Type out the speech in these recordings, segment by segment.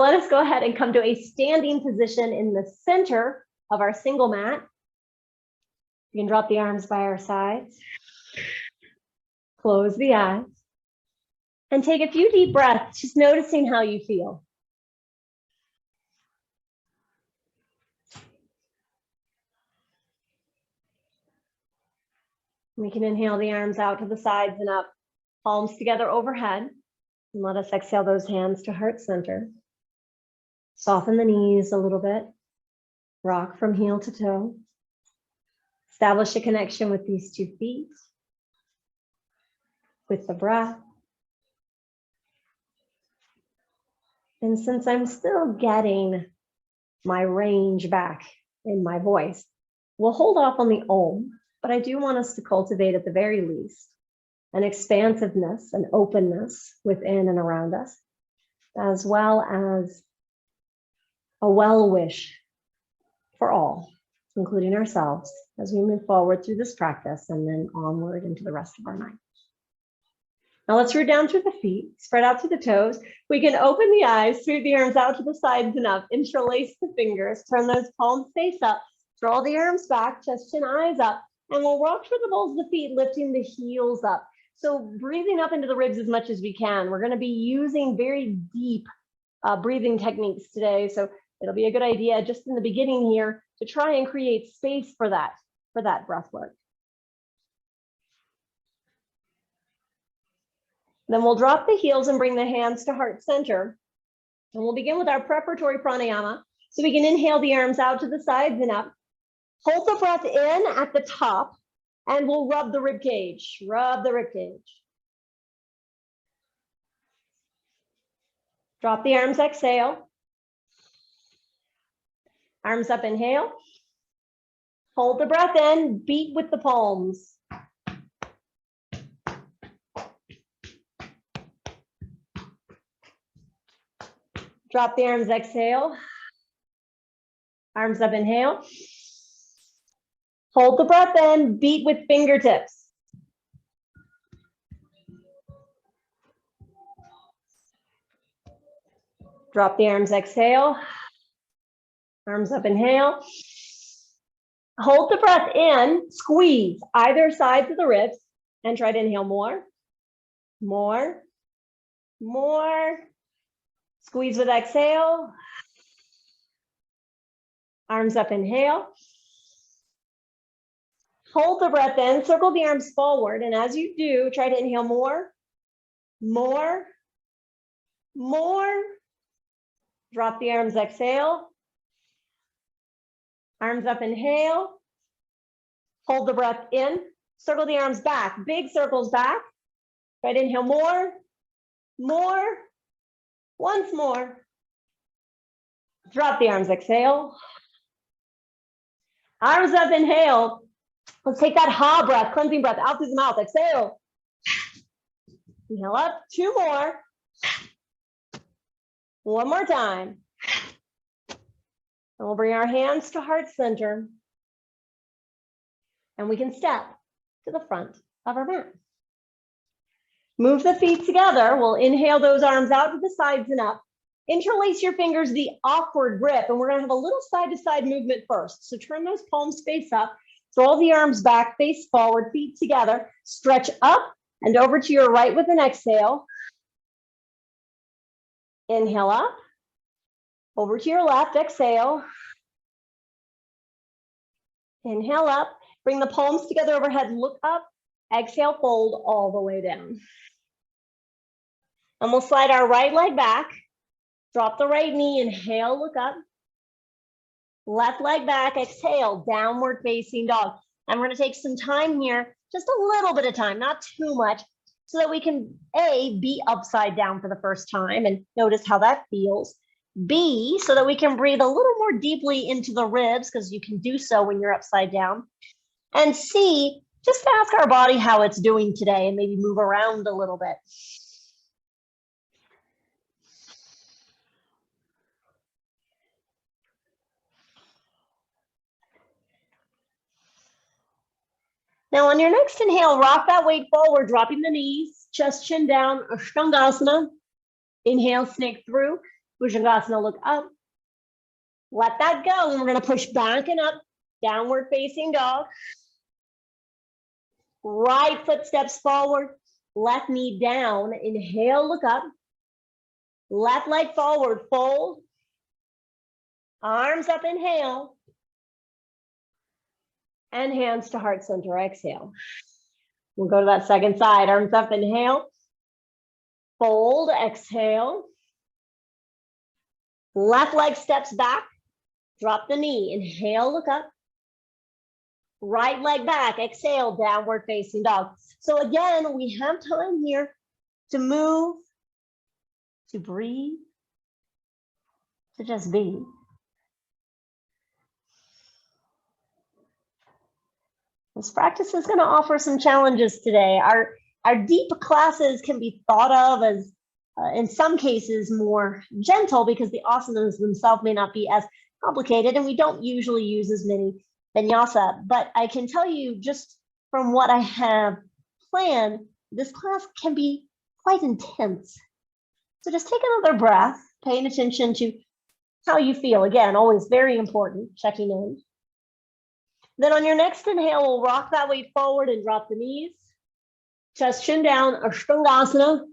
Let us go ahead and come to a standing position in the center of our single mat. You can drop the arms by our sides. Close the eyes. And take a few deep breaths, just noticing how you feel. We can inhale the arms out to the sides and up, palms together overhead. And let us exhale those hands to heart center. Soften the knees a little bit. Rock from heel to toe. Establish a connection with these 2 feet, with the breath. And since I'm still getting my range back in my voice, we'll hold off on the Om, but I do want us to cultivate at the very least an expansiveness, an openness within and around us, as well as a well wish for all, including ourselves, as we move forward through this practice and then onward into the rest of our night. Now let's root down through the feet, spread out through the toes. We can open the eyes, sweep the arms out to the sides and up, interlace the fingers, turn those palms face up, draw the arms back, chest, chin, eyes up, and we'll rock toward the balls of the feet, lifting the heels up. So breathing up into the ribs as much as we can. We're going to be using very deep breathing techniques today. So it'll be a good idea just in the beginning here to try and create space for that breath work. Then we'll drop the heels and bring the hands to heart center. And we'll begin with our preparatory pranayama. So we can inhale the arms out to the sides and up. Hold the breath in at the top, and we'll rub the rib cage. Rub the rib cage. Drop the arms, exhale. Arms up, inhale. Hold the breath in, beat with the palms. Drop the arms, exhale. Arms up, inhale. Hold the breath in, beat with fingertips. Drop the arms, exhale. Arms up, inhale. Hold the breath in, squeeze either side of the ribs, and try to inhale more, more, more. Squeeze with exhale. Arms up, inhale. Hold the breath in, circle the arms forward, and as you do, try to inhale more, more, more. Drop the arms, exhale. Arms up, inhale. Hold the breath in, circle the arms back, big circles back. Try to inhale more, more, once more. Drop the arms, exhale. Arms up, inhale. Let's take that ha breath, cleansing breath out through the mouth, exhale. Inhale up, 2 more. 1 more time. And we'll bring our hands to heart center. And we can step to the front of our mat. Move the feet together. We'll inhale those arms out to the sides and up. Interlace your fingers, the awkward grip. And we're going to have a little side-to-side movement first. So turn those palms face up. Draw the arms back, face forward, feet together. Stretch up and over to your right with an exhale. Inhale up. Over to your left, exhale. Inhale up. Bring the palms together overhead, look up. Exhale, fold all the way down. And we'll slide our right leg back. Drop the right knee, inhale, look up. Left leg back, exhale, downward facing dog. And we're going to take some time here, just a little bit of time, not too much, so that we can A, be upside down for the first time and notice how that feels. B, so that we can breathe a little more deeply into the ribs, because you can do so when you're upside down. And C, just to ask our body how it's doing today and maybe move around a little bit. Now on your next inhale, rock that weight forward, dropping the knees, chest, chin down, Ashtangasana. Inhale, snake through. Bhujangasana, look up. Let that go. And we're going to push back and up, downward facing dog. Right foot steps forward, left knee down. Inhale, look up. Left leg forward, fold. Arms up, inhale. And hands to heart center, exhale. We'll go to that second side. Arms up, inhale. Fold, exhale. Left leg steps back. Drop the knee. Inhale, look up. Right leg back. Exhale, downward facing dog. So again, we have time here to move, to breathe, to just be. This practice is going to offer some challenges today. Our deep classes can be thought of as, in some cases, more gentle because the asanas themselves may not be as complicated, and we don't usually use as many vinyasa. But I can tell you, just from what I have planned, this class can be quite intense. So just take another breath, paying attention to how you feel. Again, always very important, checking in. Then on your next inhale, we'll rock that weight forward and drop the knees. Chest, chin down, Ashtangasana.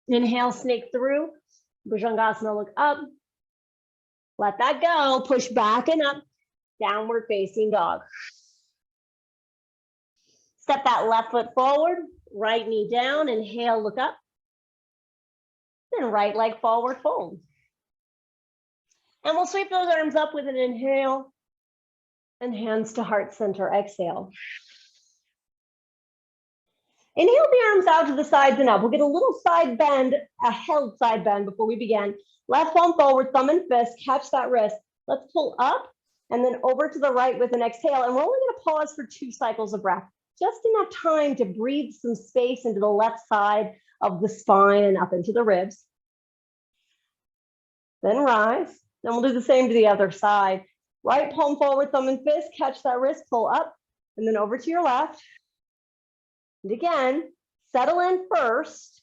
Inhale, snake through. Bhujangasana, look up. Let that go. Push back and up. Downward facing dog. Step that left foot forward. Right knee down. Inhale, look up. Then right leg forward, fold. And we'll sweep those arms up with an inhale. And hands to heart center, exhale. Inhale the arms out to the sides and up. We'll get a little side bend, a held side bend before we begin. Left palm forward, thumb and fist, catch that wrist. Let's pull up and then over to the right with an exhale. And we're only going to pause for 2 cycles of breath. Just enough time to breathe some space into the left side of the spine and up into the ribs. Then rise. Then we'll do the same to the other side. Right palm forward, thumb and fist, catch that wrist, pull up, and then over to your left. And again, settle in first,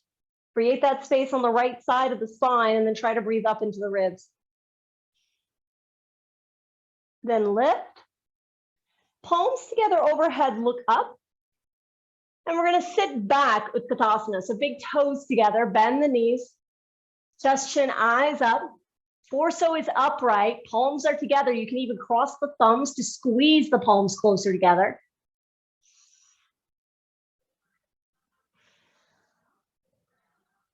create that space on the right side of the spine, and then try to breathe up into the ribs. Then lift, palms together overhead, look up, and we're gonna sit back with Utkatasana. So big toes together, bend the knees, chest, chin, eyes up. Torso is upright, palms are together. You can even cross the thumbs to squeeze the palms closer together.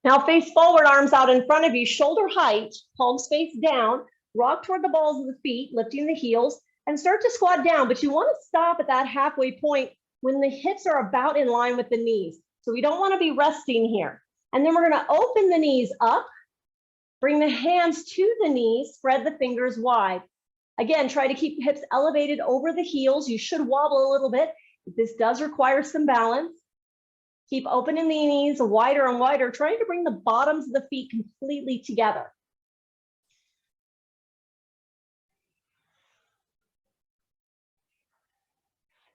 Now face forward, arms out in front of you, shoulder height, palms face down, rock toward the balls of the feet, lifting the heels, and start to squat down. But you want to stop at that halfway point when the hips are about in line with the knees. So we don't want to be resting here. And then we're going to open the knees up. Bring the hands to the knees, spread the fingers wide. Again, try to keep the hips elevated over the heels. You should wobble a little bit. This does require some balance. Keep opening the knees wider and wider, trying to bring the bottoms of the feet completely together.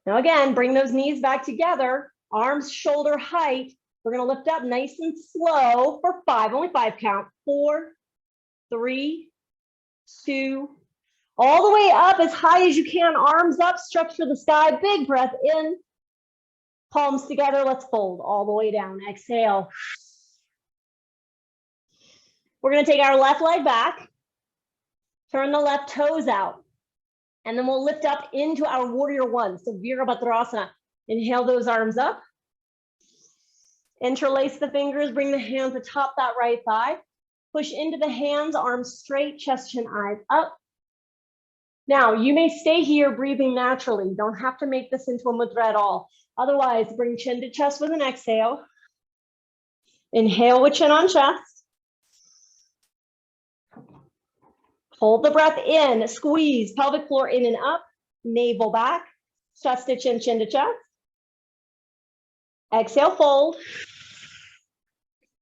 Now again, bring those knees back together, arms shoulder height. We're going to lift up nice and slow for 5, only 5 count. 4, 3, 2, all the way up as high as you can, arms up, stretch for the sky, big breath in, palms together, let's fold all the way down, exhale. We're gonna take our left leg back, turn the left toes out, and then we'll lift up into our warrior 1, so Virabhadrasana. Inhale those arms up, interlace the fingers, bring the hands atop that right thigh. Push into the hands, arms straight, chest, chin, eyes up. Now, you may stay here breathing naturally. You don't have to make this into a mudra at all. Otherwise, bring chin to chest with an exhale. Inhale with chin on chest. Hold the breath in, squeeze, pelvic floor in and up, navel back, chest to chin, chin to chest. Exhale, fold.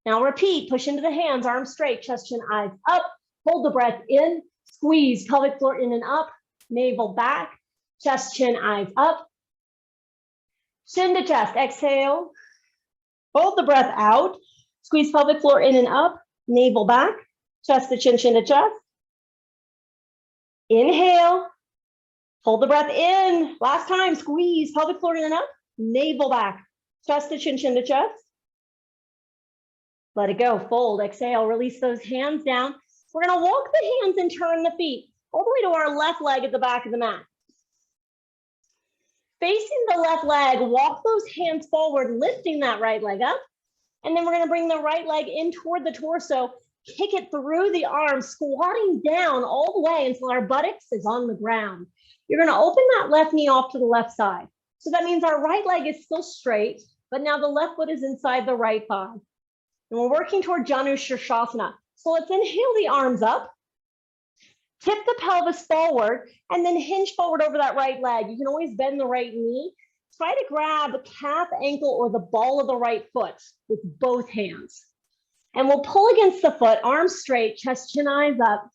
Now repeat, push into the hands, arms straight, chest, chin, eyes up. Hold the breath in, squeeze, pelvic floor in and up, navel back, chest, chin, eyes up. Chin to chest, exhale. Hold the breath out, squeeze pelvic floor in and up, navel back, chest to chin, chin to chest. Inhale, hold the breath in. Last time, squeeze, pelvic floor in and up, navel back, chest to chin, chin to chest. Let it go, fold, exhale, release those hands down. We're gonna walk the hands and turn the feet all the way to our left leg at the back of the mat. Facing the left leg, walk those hands forward, lifting that right leg up. And then we're gonna bring the right leg in toward the torso, kick it through the arms, squatting down all the way until our buttocks is on the ground. You're gonna open that left knee off to the left side. So that means our right leg is still straight, but now the left foot is inside the right thigh. And we're working toward Janu Shirshasana. So let's inhale the arms up, tip the pelvis forward, and then hinge forward over that right leg. You can always bend the right knee. Try to grab the calf, ankle, or the ball of the right foot with both hands. And we'll pull against the foot, arms straight, chest, chin, eyes up,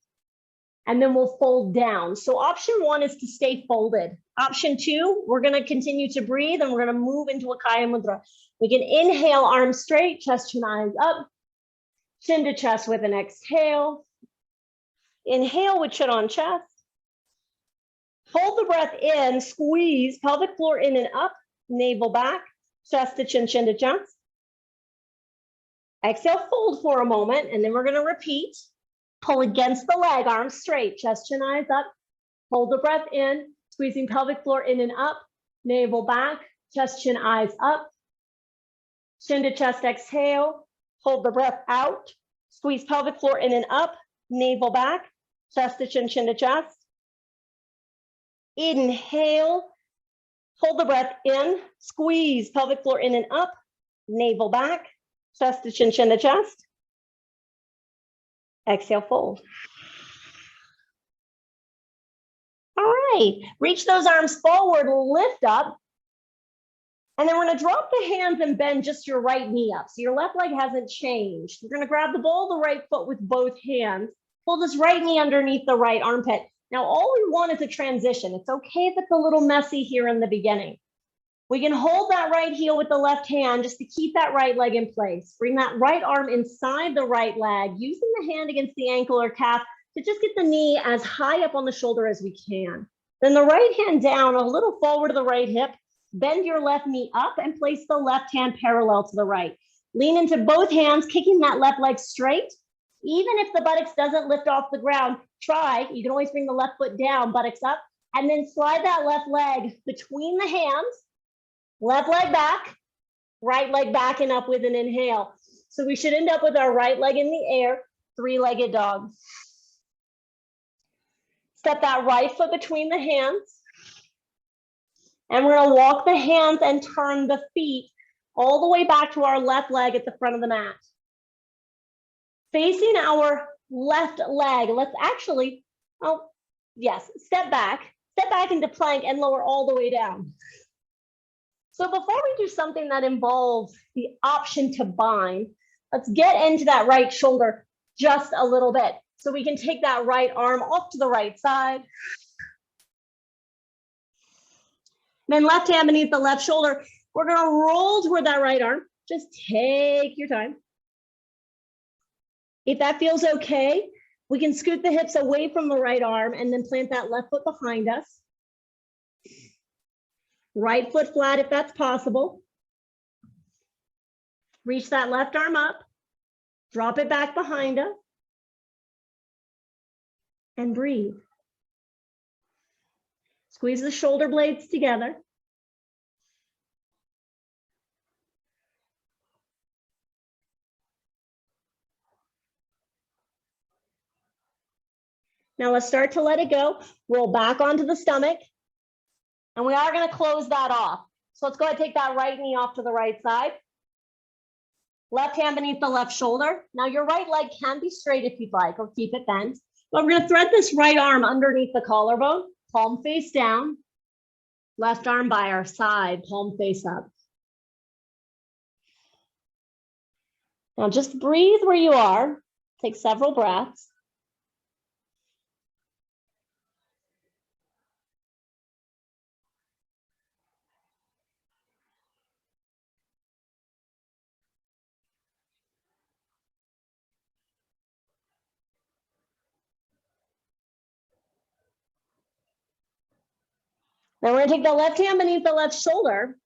and then we'll fold down. So option one is to stay folded. Option two, we're gonna continue to breathe and we're gonna move into a Kaya Mudra. We can inhale, arms straight, chest, chin, eyes up, chin to chest with an exhale. Inhale with chin on chest. Hold the breath in, squeeze, pelvic floor in and up, navel back, chest to chin, chin to chest. Exhale, fold for a moment, and then we're gonna repeat. Pull against the leg, arms straight, chest, chin, eyes up. Hold the breath in, squeezing pelvic floor in and up, navel back, chest, chin, eyes up. Chin to chest, exhale. Hold the breath out. Squeeze pelvic floor in and up, navel back, chest to chin, chin to chest. Inhale, hold the breath in, squeeze pelvic floor in and up, navel back, chest to chin, chin to chest. Exhale, fold. All right, reach those arms forward, lift up. And then we're gonna drop the hands and bend just your right knee up. So your left leg hasn't changed. You're gonna grab the ball of the right foot with both hands. Pull this right knee underneath the right armpit. Now, all we want is a transition. It's okay if it's a little messy here in the beginning. We can hold that right heel with the left hand just to keep that right leg in place. Bring that right arm inside the right leg, using the hand against the ankle or calf to just get the knee as high up on the shoulder as we can. Then the right hand down, a little forward to the right hip. Bend your left knee up and place the left hand parallel to the right. Lean into both hands, kicking that left leg straight. Even if the buttocks doesn't lift off the ground, try. You can always bring the left foot down, buttocks up, and then slide that left leg between the hands. Left leg back, right leg back and up with an inhale. So we should end up with our right leg in the air, three-legged dog. Step that right foot between the hands. And we're gonna walk the hands and turn the feet all the way back to our left leg at the front of the mat. Facing our left leg, let's actually, step back into plank and lower all the way down. So before we do something that involves the option to bind, let's get into that right shoulder just a little bit. So we can take that right arm off to the right side. Then left hand beneath the left shoulder. We're gonna roll toward that right arm. Just take your time. If that feels okay, we can scoot the hips away from the right arm and then plant that left foot behind us. Right foot flat if that's possible. Reach that left arm up, drop it back behind us, and breathe. Squeeze the shoulder blades together. Now let's start to let it go. Roll back onto the stomach. And we are gonna close that off. So let's go ahead and take that right knee off to the right side. Left hand beneath the left shoulder. Now your right leg can be straight if you'd like, or keep it bent. But we're gonna thread this right arm underneath the collarbone, palm face down. Left arm by our side, palm face up. Now just breathe where you are. Take several breaths. Now we're gonna take the left hand beneath the left shoulder,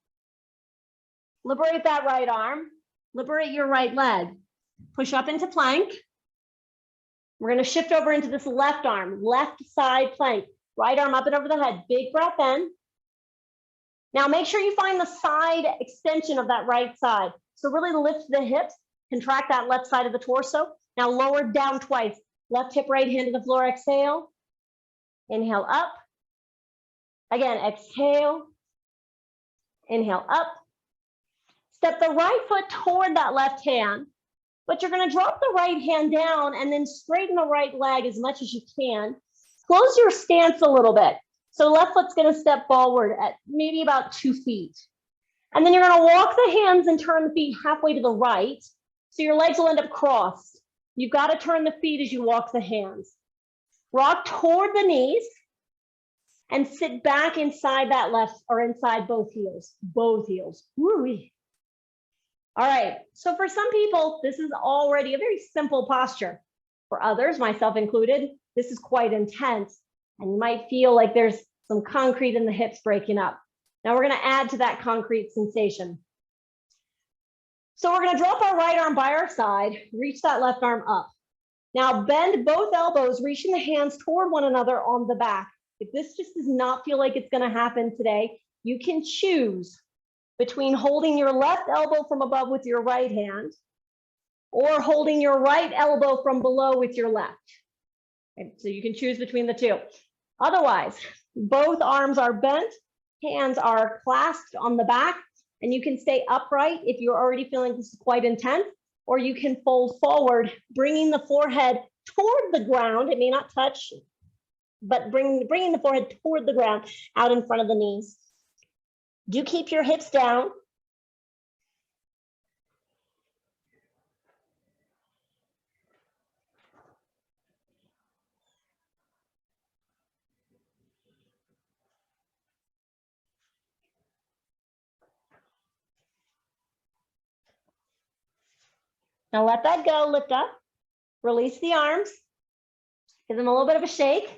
liberate that right arm, liberate your right leg, push up into plank. We're gonna shift over into this left arm, left side plank, right arm up and over the head, big breath in. Now make sure you find the side extension of that right side. So really lift the hips, contract that left side of the torso. Now lower down twice, left hip, right hand to the floor, exhale. Inhale up. Again, exhale. Inhale up. Step the right foot toward that left hand, but you're gonna drop the right hand down and then straighten the right leg as much as you can. Close your stance a little bit. So left foot's gonna step forward at maybe about 2 feet. And then you're gonna walk the hands and turn the feet halfway to the right. So your legs will end up crossed. You've gotta turn the feet as you walk the hands. Rock toward the knees and sit back inside that left or inside both heels, Woo-wee. All right, so for some people, this is already a very simple posture. For others, myself included, this is quite intense and you might feel like there's some concrete in the hips breaking up. Now we're gonna add to that concrete sensation. So we're gonna drop our right arm by our side, reach that left arm up. Now bend both elbows, reaching the hands toward one another on the back. If this just does not feel like it's gonna happen today, you can choose between holding your left elbow from above with your right hand or holding your right elbow from below with your left. Okay, so you can choose between the two. Otherwise, both arms are bent, hands are clasped on the back, and you can stay upright if you're already feeling this is quite intense, or you can fold forward, bringing the forehead toward the ground. It may not touch, but bringing the forehead toward the ground, out in front of the knees. Do keep your hips down. Now let that go, lift up, release the arms, give them a little bit of a shake.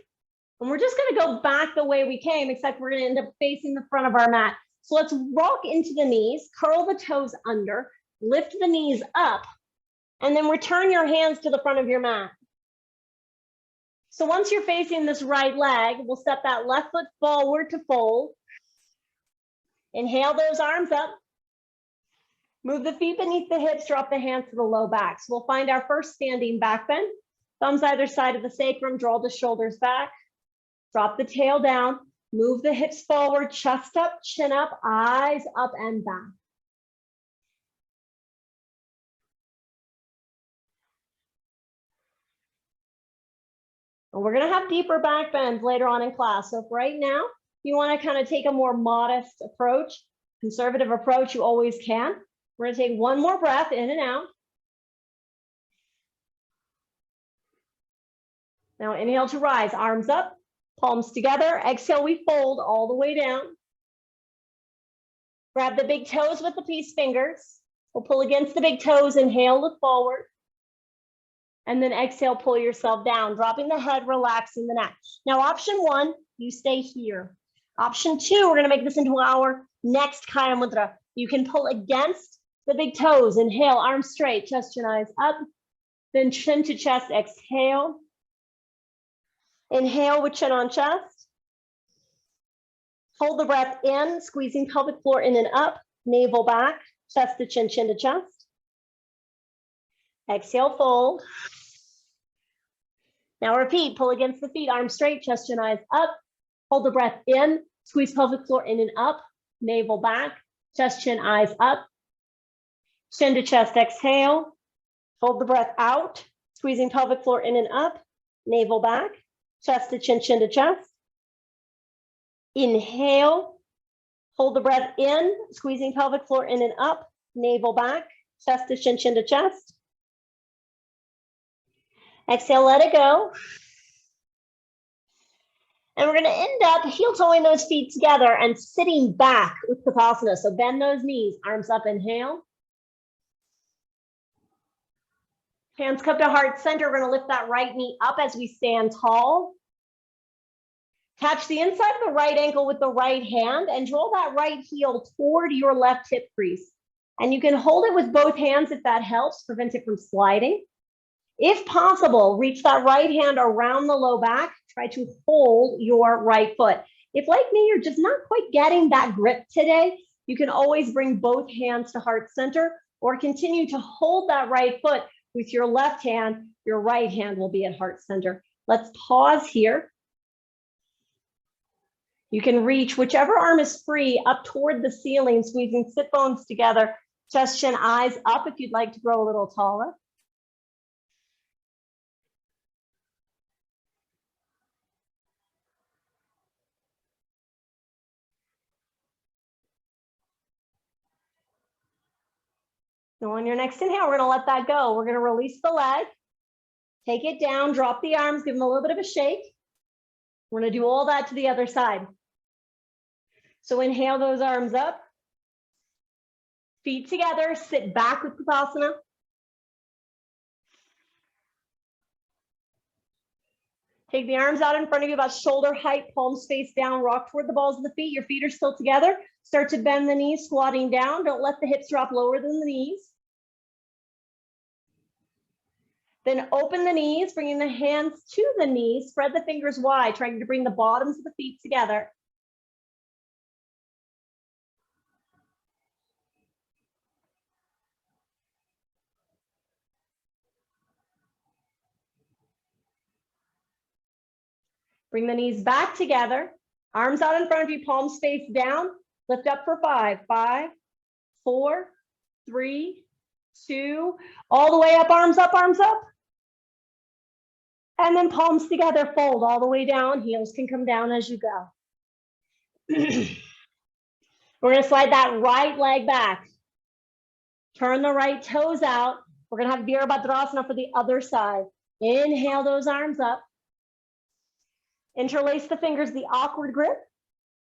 And we're just gonna go back the way we came, except we're gonna end up facing the front of our mat. So let's rock into the knees, curl the toes under, lift the knees up, and then return your hands to the front of your mat. So once you're facing this right leg, we'll step that left foot forward to fold. Inhale those arms up. Move the feet beneath the hips, drop the hands to the low back. So we'll find our first standing back bend. Thumbs either side of the sacrum, draw the shoulders back. Drop the tail down, move the hips forward, chest up, chin up, eyes up and back. And we're gonna have deeper back bends later on in class. So if right now you wanna kind of take a more modest approach, conservative approach, you always can. We're gonna take one more breath in and out. Now inhale to rise, arms up, palms together. Exhale, we fold all the way down. Grab the big toes with the peace fingers. We'll pull against the big toes, inhale, look forward. And then exhale, pull yourself down, dropping the head, relaxing the neck. Now option one, you stay here. Option two, we're gonna make this into our next Kaya Mudra. You can pull against the big toes, inhale, arms straight, chest, chin, eyes up. Then chin to chest, exhale. Inhale with chin on chest. Hold the breath in, squeezing pelvic floor in and up, navel back, chest to chin, chin to chest. Exhale, fold. Now repeat, pull against the feet, arms straight, chest, chin, eyes up. Hold the breath in, squeeze pelvic floor in and up, navel back, chest, chin, eyes up. Chin to chest, exhale. Hold the breath out, squeezing pelvic floor in and up, navel back, chest to chin, chin to chest. Inhale, hold the breath in, squeezing pelvic floor in and up, navel back, chest to chin, chin to chest. Exhale, let it go. And we're gonna end up heel toeing those feet together and sitting back with gomukhasana. So bend those knees, arms up, inhale. Hands cupped to heart center. We're gonna lift that right knee up as we stand tall. Catch the inside of the right ankle with the right hand and draw that right heel toward your left hip crease. And you can hold it with both hands if that helps, prevent it from sliding. If possible, reach that right hand around the low back. Try to hold your right foot. If, like me, you're just not quite getting that grip today, you can always bring both hands to heart center or continue to hold that right foot with your left hand. Your right hand will be at heart center. Let's pause here. You can reach whichever arm is free up toward the ceiling, squeezing sit bones together, chest, chin, eyes up if you'd like to grow a little taller. So on your next inhale, we're going to let that go. We're going to release the leg, take it down, drop the arms, give them a little bit of a shake. We're going to do all that to the other side. So inhale those arms up, feet together, sit back with Gomukhasana. Take the arms out in front of you about shoulder height, palms face down, rock toward the balls of the feet. Your feet are still together. Start to bend the knees, squatting down. Don't let the hips drop lower than the knees. Then open the knees, bringing the hands to the knees. Spread the fingers wide, trying to bring the bottoms of the feet together. Bring the knees back together. Arms out in front of you, palms face down. Lift up for 5. 5, 4, 3, 2. All the way up, arms up, arms up. And then palms together, fold all the way down. Heels can come down as you go. We're going to slide that right leg back. Turn the right toes out. We're going to have Virabhadrasana for the other side. Inhale those arms up. Interlace the fingers, the awkward grip.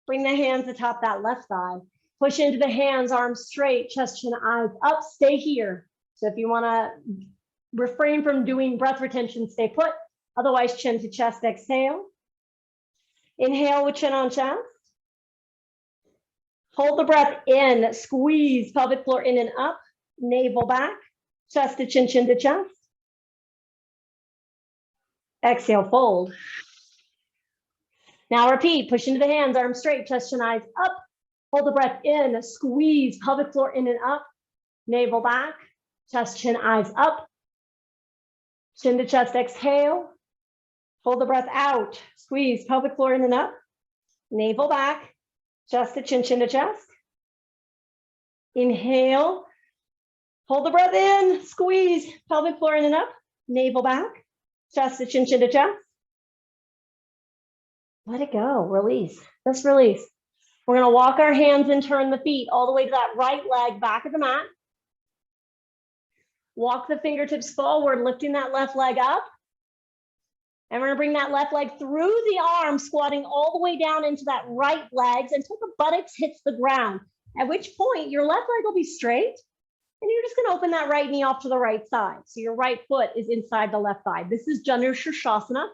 Bring the hands atop that left thigh. Push into the hands, arms straight, chest, chin, eyes up. Stay here. So if you want to refrain from doing breath retention, stay put. Otherwise, chin to chest, exhale. Inhale with chin on chest. Hold the breath in, squeeze pelvic floor in and up, navel back, chest to chin, chin to chest. Exhale, fold. Now repeat, push into the hands, arms straight, chest, chin, eyes up. Hold the breath in, squeeze pelvic floor in and up, navel back, chest, chin, eyes up. Chin to chest, exhale. Hold the breath out, squeeze pelvic floor in and up, navel back, chest to chin, chin to chest. Inhale, hold the breath in, squeeze pelvic floor in and up, navel back, chest to chin, chin to chest. Let it go, release, just release. We're gonna walk our hands and turn the feet all the way to that right leg back of the mat. Walk the fingertips forward, lifting that left leg up. And we're gonna bring that left leg through the arm, squatting all the way down into that right leg until the buttocks hits the ground. At which point your left leg will be straight and you're just gonna open that right knee off to the right side. So your right foot is inside the left thigh. This is Janu Shirshasana.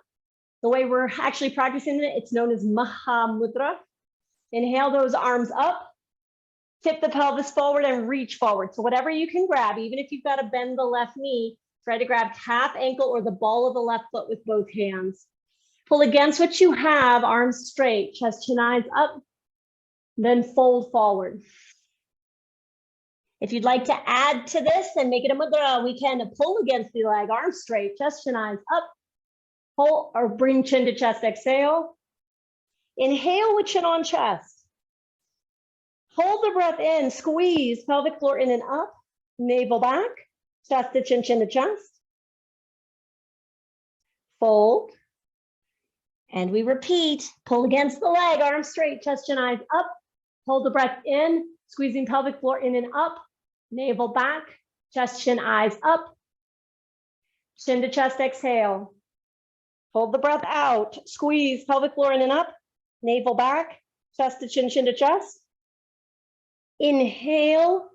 The way we're actually practicing it, it's known as Maha Mudra. Inhale those arms up, tip the pelvis forward and reach forward. So whatever you can grab, even if you've got to bend the left knee, try to grab calf, ankle, or the ball of the left foot with both hands. Pull against what you have, arms straight, chest, chin, eyes up, then fold forward. If you'd like to add to this and make it a mudra, we can pull against the leg, arms straight, chest, chin, eyes up, pull or bring chin to chest, exhale. Inhale with chin on chest. Hold the breath in, squeeze pelvic floor in and up, navel back, chest to chin, chin to chest. Fold. And we repeat, pull against the leg, arms straight, chest, chin, eyes up. Hold the breath in, squeezing pelvic floor in and up, navel back, chest, chin, eyes up. Chin to chest, exhale. Hold the breath out, squeeze pelvic floor in and up, navel back, chest to chin, chin to chest. Inhale,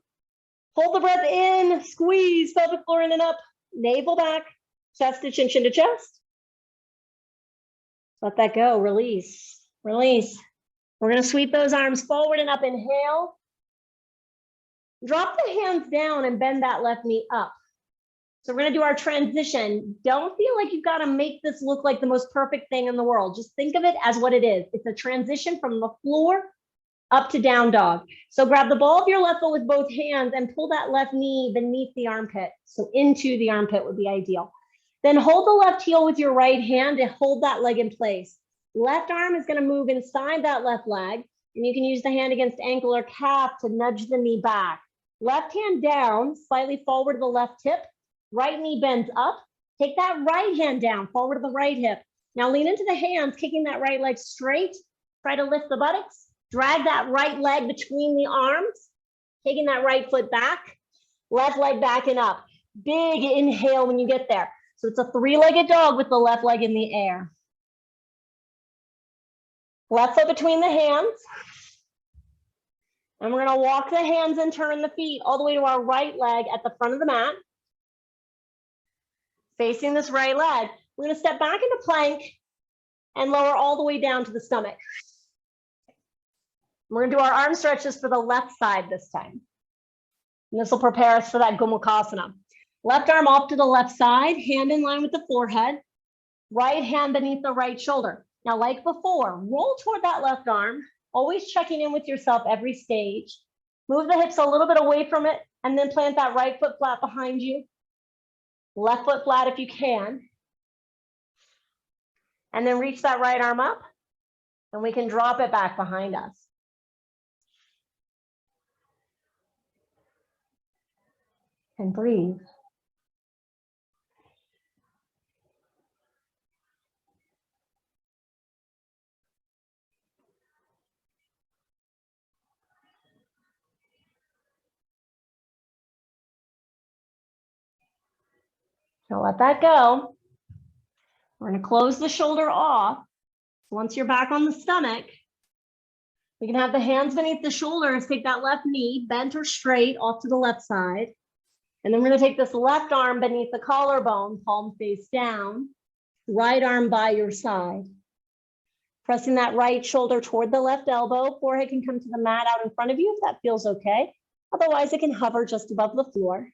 hold the breath in, squeeze pelvic floor in and up, navel back, chest to chin, chin to chest. Let that go, release. Release. We're going to sweep those arms forward and up. Inhale. Drop the hands down and bend that left knee up. So we're going to do our transition. Don't feel like you've got to make this look like the most perfect thing in the world. Just think of it as what it is. It's a transition from the floor up to down dog. So grab the ball of your left foot with both hands and pull that left knee beneath the armpit. So into the armpit would be ideal. Then hold the left heel with your right hand and hold that leg in place. Left arm is going to move inside that left leg, and you can use the hand against ankle or calf to nudge the knee back. Left hand down, slightly forward to the left hip. Right knee bends up. Take that right hand down, forward to the right hip. Now lean into the hands, kicking that right leg straight. Try to lift the buttocks. Drag that right leg between the arms, taking that right foot back. Left leg back and up. Big inhale when you get there. So it's a three-legged dog with the left leg in the air. Left foot between the hands. And we're going to walk the hands and turn the feet all the way to our right leg at the front of the mat. Facing this right leg. We're going to step back into plank and lower all the way down to the stomach. We're going to do our arm stretches for the left side this time. And this will prepare us for that gomukhasana. Left arm off to the left side, hand in line with the forehead. Right hand beneath the right shoulder. Now, like before, roll toward that left arm, always checking in with yourself every stage. Move the hips a little bit away from it, and then plant that right foot flat behind you. Left foot flat if you can. And then reach that right arm up, and we can drop it back behind us. And breathe. So let that go. We're going to close the shoulder off. Once you're back on the stomach, we can have the hands beneath the shoulders. Take that left knee, bent or straight, off to the left side. And then we're going to take this left arm beneath the collarbone, palm face down, right arm by your side. Pressing that right shoulder toward the left elbow. Forehead can come to the mat out in front of you if that feels okay. Otherwise, it can hover just above the floor.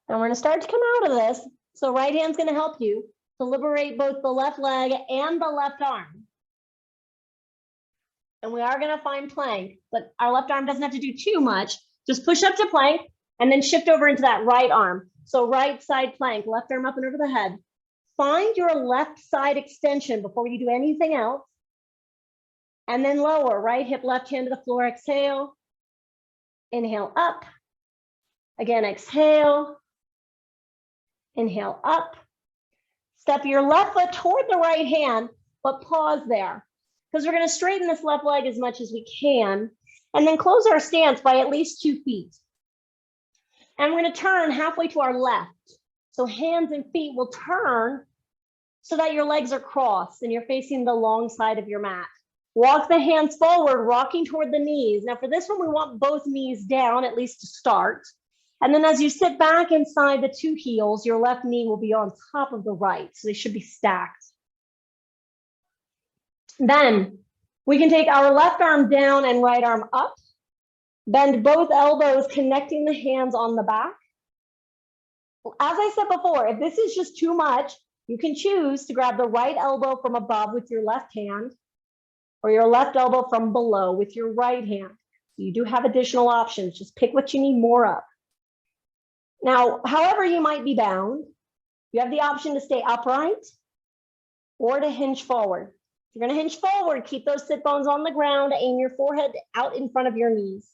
And we're going to start to come out of this. So right hand's going to help you to liberate both the left leg and the left arm. And we are going to find plank, but our left arm doesn't have to do too much. Just push up to plank and then shift over into that right arm. So right side plank, left arm up and over the head. Find your left side extension before you do anything else. And then lower, right hip, left hand to the floor, exhale. Inhale up. Again, exhale. Inhale up. Step your left foot toward the right hand, but pause there. Because we're going to straighten this left leg as much as we can. And then close our stance by at least 2 feet. And we're going to turn halfway to our left. So hands and feet will turn so that your legs are crossed and you're facing the long side of your mat. Walk the hands forward, rocking toward the knees. Now for this one, we want both knees down, at least to start. And then as you sit back inside the 2 heels, your left knee will be on top of the right. So they should be stacked. Then we can take our left arm down and right arm up. Bend both elbows, connecting the hands on the back. As I said before, if this is just too much, you can choose to grab the right elbow from above with your left hand or your left elbow from below with your right hand. You do have additional options. Just pick what you need more of. Now, however you might be bound, you have the option to stay upright or to hinge forward. If you're going to hinge forward, keep those sit bones on the ground, aim your forehead out in front of your knees.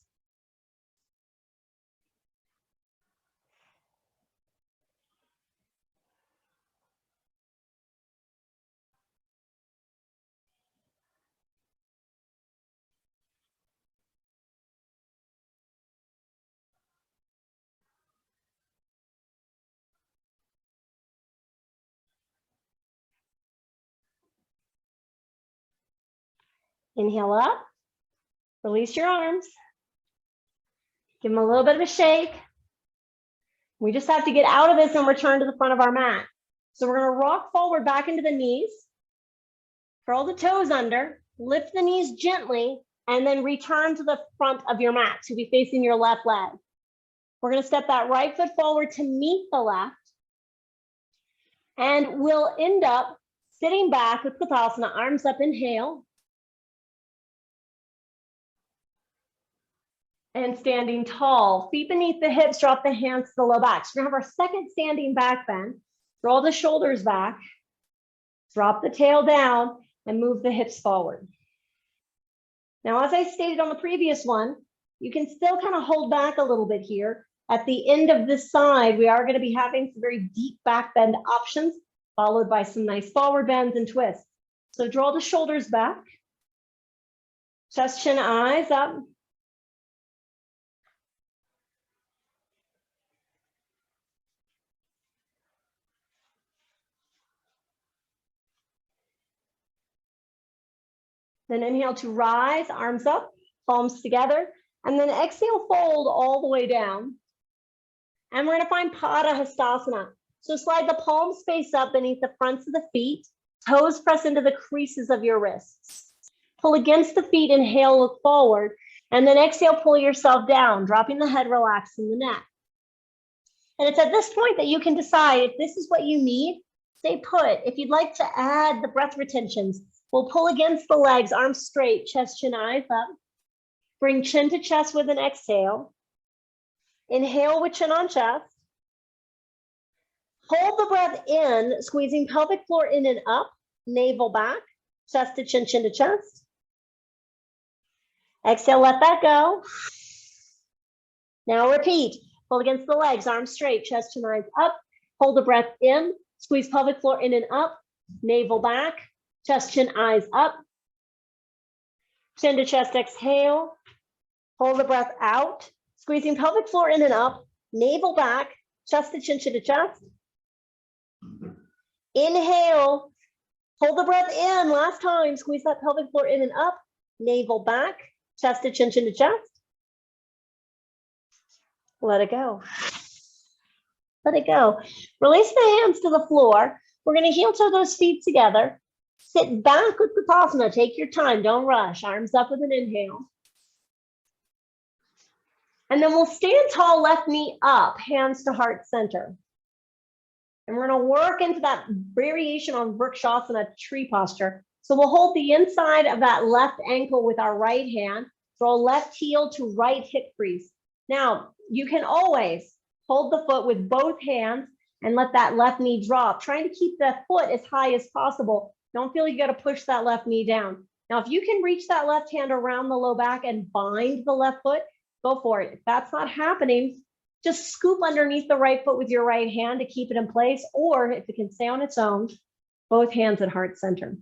Inhale up, release your arms. Give them a little bit of a shake. We just have to get out of this and return to the front of our mat. So we're gonna rock forward back into the knees, curl the toes under, lift the knees gently, and then return to the front of your mat. So be facing your left leg. We're gonna step that right foot forward to meet the left. And we'll end up sitting back with Utkatasana, arms up, inhale. And standing tall, feet beneath the hips, drop the hands to the low back. So we're gonna have our second standing back bend. Draw the shoulders back, drop the tail down, and move the hips forward. Now, as I stated on the previous one, you can still kind of hold back a little bit here. At the end of this side, we are going to be having some very deep back bend options, followed by some nice forward bends and twists. So draw the shoulders back, chest, chin, eyes up. Then inhale to rise, arms up, palms together, and then exhale, fold all the way down. And we're going to find Padahastasana. So slide the palms face up beneath the fronts of the feet, toes press into the creases of your wrists. Pull against the feet, inhale, look forward, and then exhale, pull yourself down, dropping the head, relaxing the neck. And it's at this point that you can decide if this is what you need, stay put. If you'd like to add the breath retentions, we'll pull against the legs, arms straight, chest, chin, eyes up. Bring chin to chest with an exhale. Inhale with chin on chest. Hold the breath in, squeezing pelvic floor in and up, navel back, chest to chin, chin to chest. Exhale, let that go. Now repeat. Pull against the legs, arms straight, chest, chin, eyes up. Hold the breath in, squeeze pelvic floor in and up, navel back, chest, chin, eyes up. Chin to chest, exhale. Hold the breath out, squeezing pelvic floor in and up, navel back, chest to chin, chin to chest. Inhale, hold the breath in, last time, squeeze that pelvic floor in and up, navel back, chest to chin, chin to chest. Let it go. Let it go. Release the hands to the floor. We're going to heel toe those feet together. Sit back with Utkatasana. Take your time. Don't rush. Arms up with an inhale. And then we'll stand tall, left knee up, hands to heart center. And we're going to work into that variation on Vrikshasana tree posture. So we'll hold the inside of that left ankle with our right hand. Draw left heel to right hip crease. Now, you can always hold the foot with both hands and let that left knee drop, trying to keep the foot as high as possible. Don't feel you got to push that left knee down. Now, if you can reach that left hand around the low back and bind the left foot, go for it. If that's not happening, just scoop underneath the right foot with your right hand to keep it in place, or if it can stay on its own, both hands at heart center.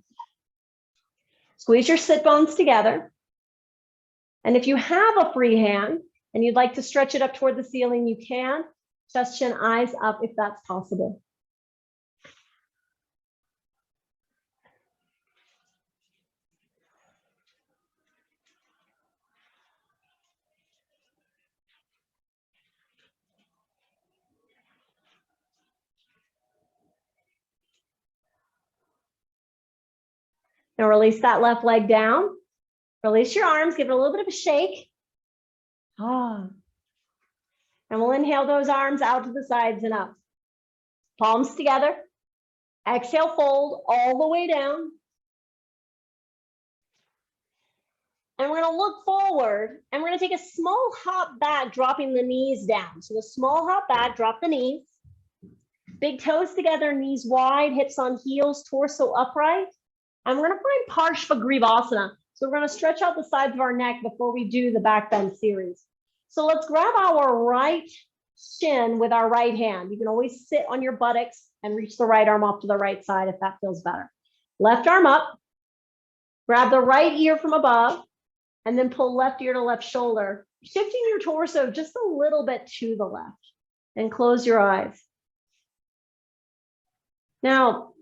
Squeeze your sit bones together. And if you have a free hand and you'd like to stretch it up toward the ceiling, you can. Chest, chin, eyes up if that's possible. Now release that left leg down. Release your arms, give it a little bit of a shake. And we'll inhale those arms out to the sides and up. Palms together. Exhale, fold all the way down. And we're going to look forward and we're going to take a small hop back, dropping the knees down. So a small hop back, drop the knees. Big toes together, knees wide, hips on heels, torso upright. And we're going to find Parshva. So we're going to stretch out the sides of our neck before we do the back bend series. So let's grab our right shin with our right hand. You can always sit on your buttocks and reach the right arm off to the right side if that feels better. Left arm up. Grab the right ear from above and then pull left ear to left shoulder, shifting your torso just a little bit to the left, and close your eyes. Now,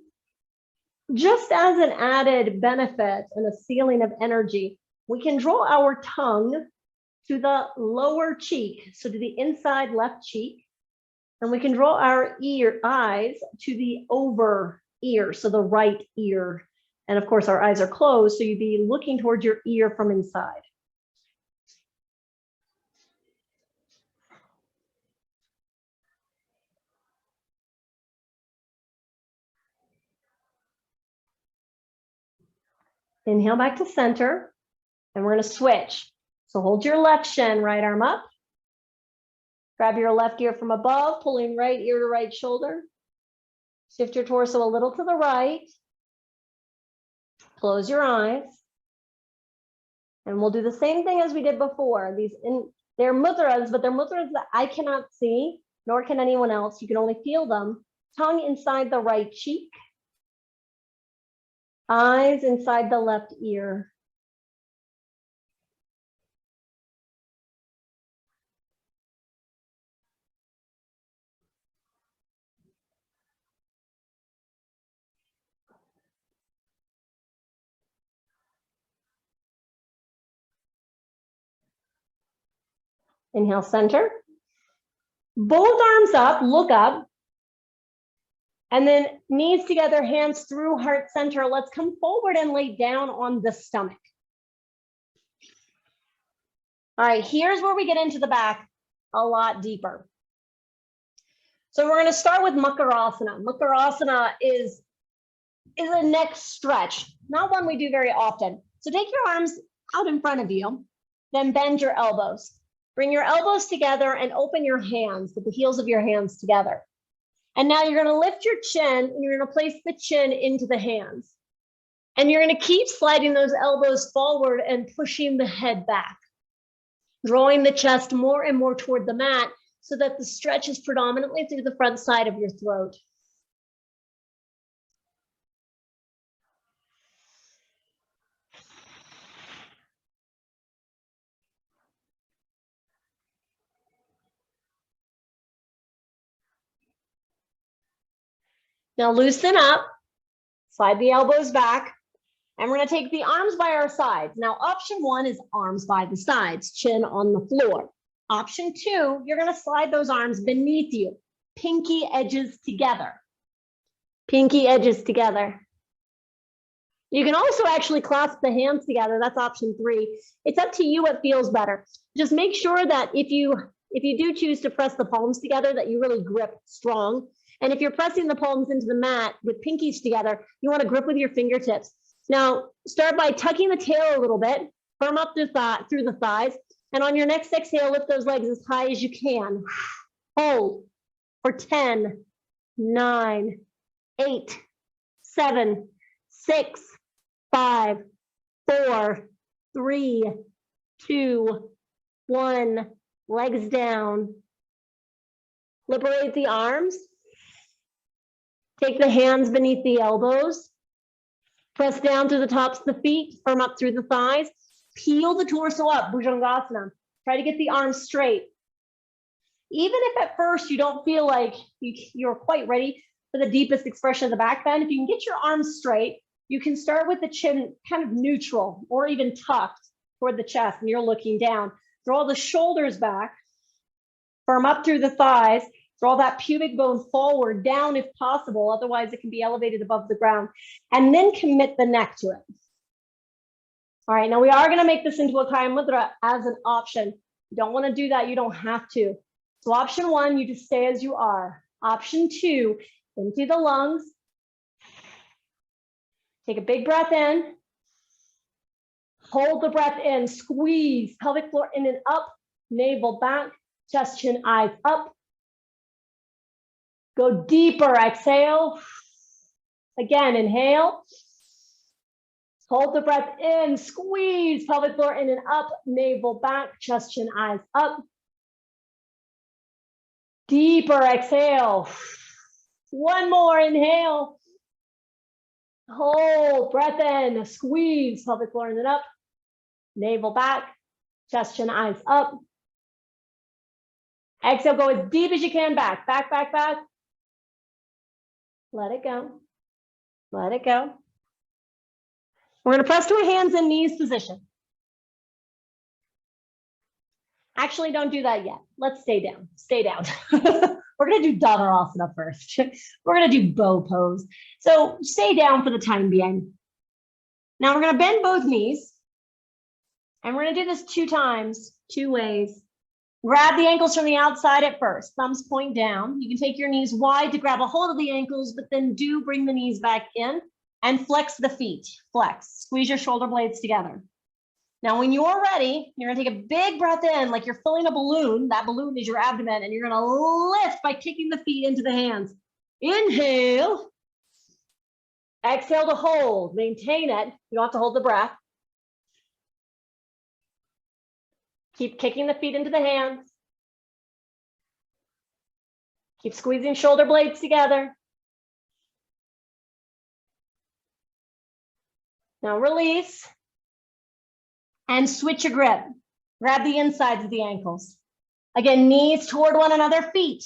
Just as an added benefit and a sealing of energy, we can draw our tongue to the lower cheek, so to the inside left cheek, and we can draw our eyes to the over ear, so the right ear. And of course, our eyes are closed, so you'd be looking towards your ear from inside. Inhale back to center, and we're going to switch. So hold your left shin, right arm up. Grab your left ear from above, pulling right ear to right shoulder. Shift your torso a little to the right. Close your eyes. And we'll do the same thing as we did before. They're mudras, but they're mudras that I cannot see, nor can anyone else. You can only feel them. Tongue inside the right cheek. Eyes inside the left ear. Inhale, center. Both arms up, look up. And then knees together, hands through heart center. Let's come forward and lay down on the stomach. All right, here's where we get into the back a lot deeper. So we're going to start with Gomukhasana. Gomukhasana is a neck stretch, not one we do very often. So take your arms out in front of you, then bend your elbows. Bring your elbows together and open your hands with the heels of your hands together. And now you're going to lift your chin and you're going to place the chin into the hands. And you're going to keep sliding those elbows forward and pushing the head back, drawing the chest more and more toward the mat so that the stretch is predominantly through the front side of your throat. Now loosen up, slide the elbows back, and we're going to take the arms by our sides. Now, option one is arms by the sides, chin on the floor. Option two, you're going to slide those arms beneath you, pinky edges together. Pinky edges together. You can also actually clasp the hands together. That's option three. It's up to you what feels better. Just make sure that if you do choose to press the palms together, that you really grip strong. And if you're pressing the palms into the mat with pinkies together, you want to grip with your fingertips. Now, start by tucking the tail a little bit, firm up through the thighs, and on your next exhale, lift those legs as high as you can. Hold for 10, 9, 8, 7, 6, 5, 4, 3, 2, 1. Legs down. Liberate the arms. Take the hands beneath the elbows. Press down through the tops of the feet, firm up through the thighs. Peel the torso up, Bhujangasana. Try to get the arms straight. Even if at first you don't feel like you're quite ready for the deepest expression of the back bend, if you can get your arms straight, you can start with the chin kind of neutral or even tucked toward the chest and you're looking down. Draw the shoulders back, firm up through the thighs. Draw that pubic bone forward, down if possible. Otherwise, it can be elevated above the ground. And then commit the neck to it. All right, now we are going to make this into a Kaya Mudra as an option. You don't want to do that. You don't have to. So option one, you just stay as you are. Option two, empty the lungs. Take a big breath in. Hold the breath in. Squeeze pelvic floor in and up. Navel back. Chest, chin, eyes up. Go deeper, exhale. Again, inhale. Hold the breath in, squeeze pelvic floor in and up, navel back, chest, chin, eyes up. Deeper, exhale. One more, inhale. Hold, breath in, squeeze pelvic floor in and up, navel back, chest, chin, eyes up. Exhale, go as deep as you can back, back, back, back. Let it go. Let it go. We're going to press to a hands and knees position. Actually, don't do that yet. Let's stay down. Stay down. We're going to do asana first. We're going to do bow pose. So stay down for the time being. Now we're going to bend both knees. And we're going to do this 2 times, 2 ways. Grab the ankles from the outside at first. Thumbs point down. You can take your knees wide to grab a hold of the ankles, but then do bring the knees back in and flex the feet. Flex. Squeeze your shoulder blades together. Now, when you're ready, you're going to take a big breath in like you're filling a balloon. That balloon is your abdomen, and you're going to lift by kicking the feet into the hands. Inhale. Exhale to hold. Maintain it. You don't have to hold the breath. Keep kicking the feet into the hands. Keep squeezing shoulder blades together. Now release and switch your grip. Grab the insides of the ankles. Again, knees toward one another, feet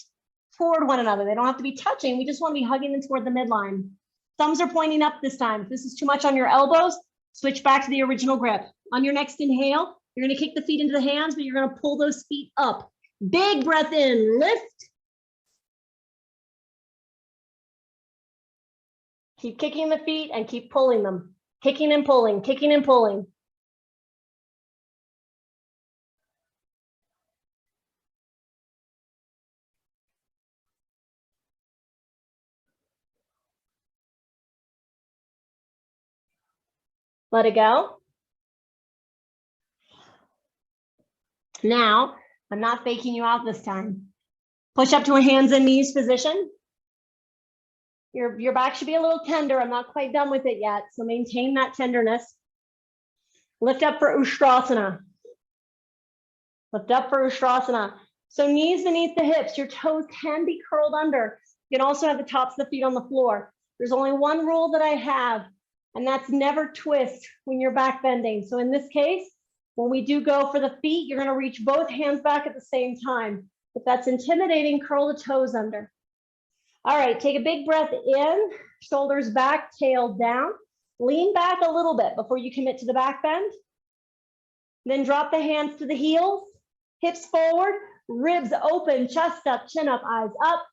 toward one another. They don't have to be touching. We just want to be hugging them toward the midline. Thumbs are pointing up this time. If this is too much on your elbows, switch back to the original grip. On your next inhale, you're going to kick the feet into the hands, but you're going to pull those feet up. Big breath in, lift. Keep kicking the feet and keep pulling them. Kicking and pulling, kicking and pulling. Let it go. Now, I'm not faking you out this time. Push up to a hands and knees position. Your back should be a little tender. I'm not quite done with it yet, so maintain that tenderness. Lift up for Ustrasana. Lift up for Ustrasana. So knees beneath the hips. Your toes can be curled under. You can also have the tops of the feet on the floor. There's only one rule that I have, and that's never twist when you're back bending. So in this case, when we do go for the feet, you're going to reach both hands back at the same time. If that's intimidating, curl the toes under. All right, take a big breath in, shoulders back, tail down. Lean back a little bit before you commit to the back bend. Then drop the hands to the heels, hips forward, ribs open, chest up, chin up, eyes up.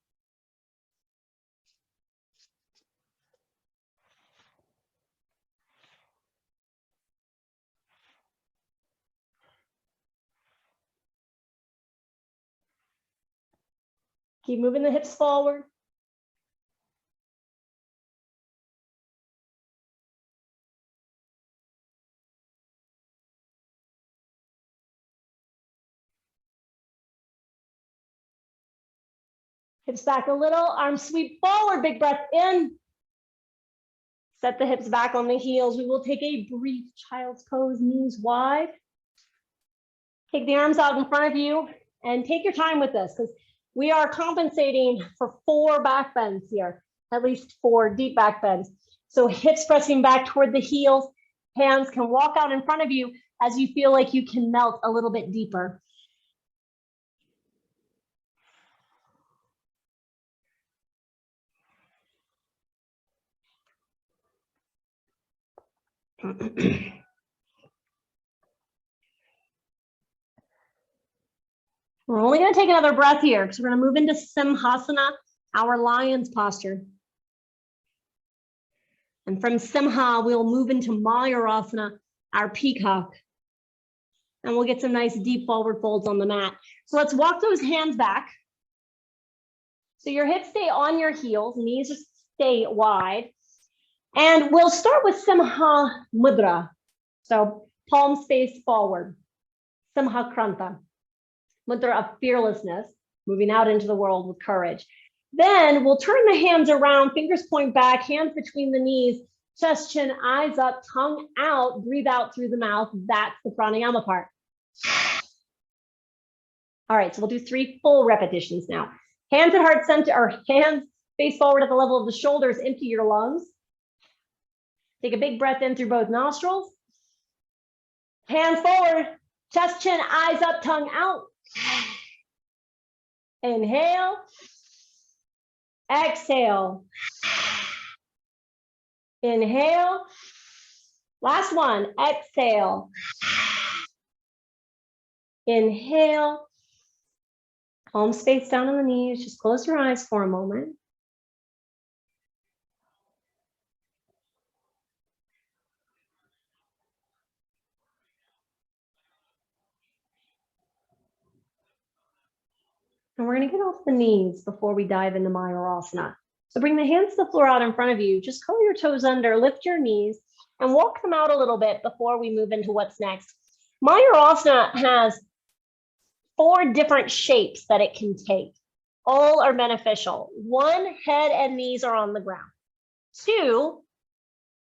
Keep moving the hips forward. Hips back a little, arms sweep forward, big breath in. Set the hips back on the heels. We will take a brief child's pose, knees wide. Take the arms out in front of you and take your time with this because we are compensating for 4 back bends here, at least 4 deep back bends. So hips pressing back toward the heels, hands can walk out in front of you as you feel like you can melt a little bit deeper. We're only going to take another breath here because we're going to move into Simhasana, our lion's posture. And from Simha, we'll move into Mayurasana, our peacock. And we'll get some nice deep forward folds on the mat. So let's walk those hands back. So your hips stay on your heels, knees just stay wide. And we'll start with Maha Mudra. So palms face forward, Simha Kranta. Mudra of fearlessness, moving out into the world with courage. Then we'll turn the hands around, fingers point back, hands between the knees, chest, chin, eyes up, tongue out, breathe out through the mouth. That's the pranayama part. All right, so we'll do 3 full repetitions now. Hands at heart center, or hands face forward at the level of the shoulders, empty your lungs. Take a big breath in through both nostrils. Hands forward, chest, chin, eyes up, tongue out. Inhale. Exhale. Inhale. Last one, exhale. Inhale. Palms face down on the knees. Just close your eyes for a moment. And we're going to get off the knees before we dive into Mayurasana. So bring the hands to the floor out in front of you. Just curl your toes under, lift your knees, and walk them out a little bit before we move into what's next. Mayurasana has 4 different shapes that it can take. All are beneficial. 1, head and knees are on the ground. 2,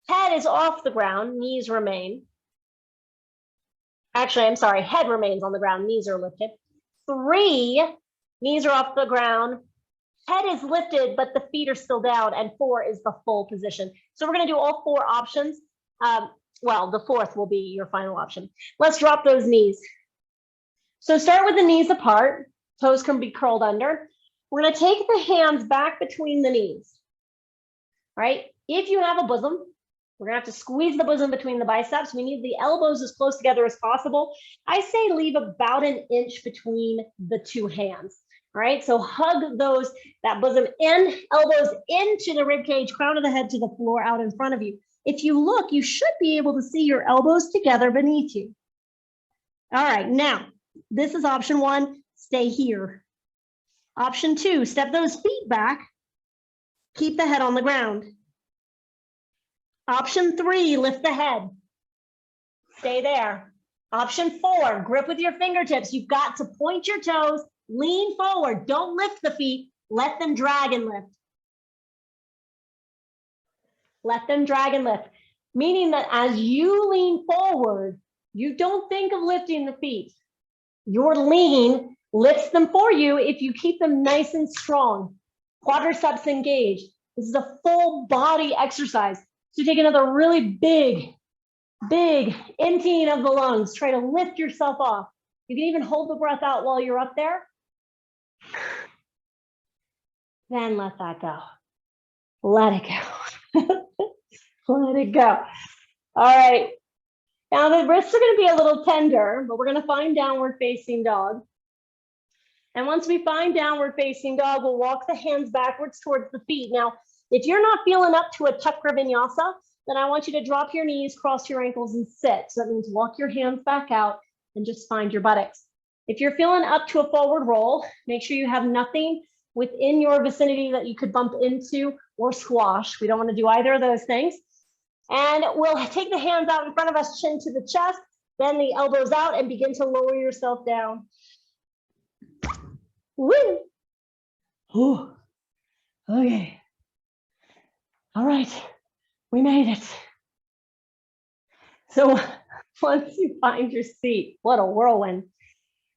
head is off the ground, knees remain. Actually, I'm sorry, head remains on the ground, knees are lifted. 3, knees are off the ground, head is lifted, but the feet are still down, and 4 is the full position. So we're going to do all 4 options. Well, the 4th will be your final option. Let's drop those knees. So start with the knees apart. Toes can be curled under. We're going to take the hands back between the knees. All right? If you have a bosom, we're going to have to squeeze the bosom between the biceps. We need the elbows as close together as possible. I say leave about an inch between the 2 hands. All right, so hug that bosom in, elbows into the rib cage, crown of the head to the floor out in front of you. If you look, you should be able to see your elbows together beneath you. All right, now, this is option 1, stay here. Option 2, step those feet back, keep the head on the ground. Option 3, lift the head, stay there. Option 4, grip with your fingertips. You've got to point your toes, lean forward, don't lift the feet, let them drag and lift. Let them drag and lift, meaning that as you lean forward, you don't think of lifting the feet. Your lean lifts them for you if you keep them nice and strong. Quadriceps engaged. This is a full body exercise. So take another really big emptying of the lungs. Try to lift yourself off. You can even hold the breath out while you're up there. Then let that go. Let it go. Let it go. All right. Now the wrists are going to be a little tender, but we're going to find downward facing dog. And once we find downward facing dog, we'll walk the hands backwards towards the feet. Now, if you're not feeling up to a chakra vinyasa, then I want you to drop your knees, cross your ankles, and sit. So that means walk your hands back out and just find your buttocks. If you're feeling up to a forward roll, make sure you have nothing within your vicinity that you could bump into or squash. We don't want to do either of those things. And we'll take the hands out in front of us, chin to the chest, bend the elbows out, and begin to lower yourself down. Woo! Ooh. Okay. All right. We made it. So once you find your seat, what a whirlwind.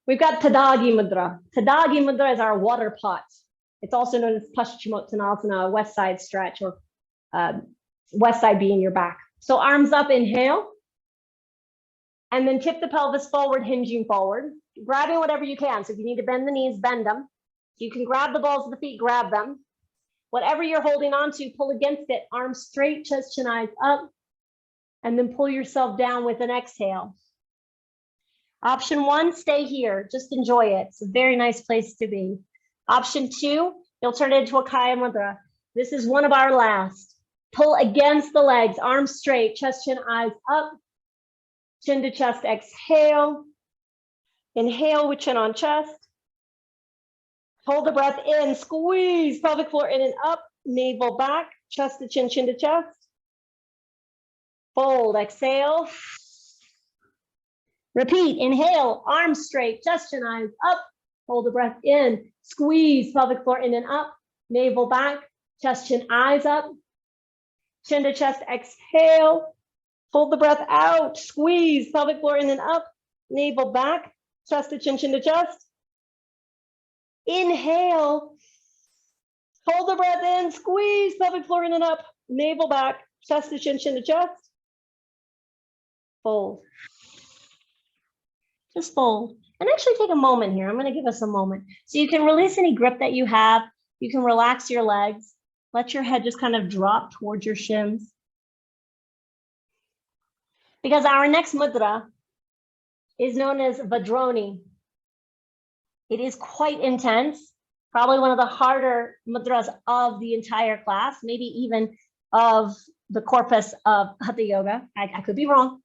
We've got Tadagi Mudra. Tadagi Mudra is our water pot. It's also known as Paschimottanasana, west side stretch, or west side being your back. So arms up, inhale. And then tip the pelvis forward, hinging forward. Grabbing whatever you can. So if you need to bend the knees, bend them. You can grab the balls of the feet, grab them. Whatever you're holding on to, pull against it. Arms straight, chest, chin, eyes up. And then pull yourself down with an exhale. Option 1, stay here. Just enjoy it. It's a very nice place to be. Option 2, you'll turn it into a Kaya Mudra. This is one of our last. Pull against the legs, arms straight, chest, chin, eyes up. Chin to chest, exhale. Inhale with chin on chest. Hold the breath in, squeeze pelvic floor in and up, navel back, chest to chin, chin to chest. Fold, exhale. Repeat, inhale, arms straight, chest chin, eyes up. Hold the breath in, squeeze pelvic floor in and up, navel back, chest chin, eyes up. Chin to chest, exhale. Hold the breath out, squeeze pelvic floor in and up, navel back, chest to chin, chin to chest. Inhale, hold the breath in, squeeze pelvic floor in and up, navel back, chest to chin, chin to chest. Fold. Just fold. And actually take a moment here. I'm going to give us a moment. So you can release any grip that you have. You can relax your legs. Let your head just kind of drop towards your shins. because our next mudra is known as Vajroni. It is quite intense, probably one of the harder mudras of the entire class, maybe even of the corpus of Hatha Yoga. I could be wrong.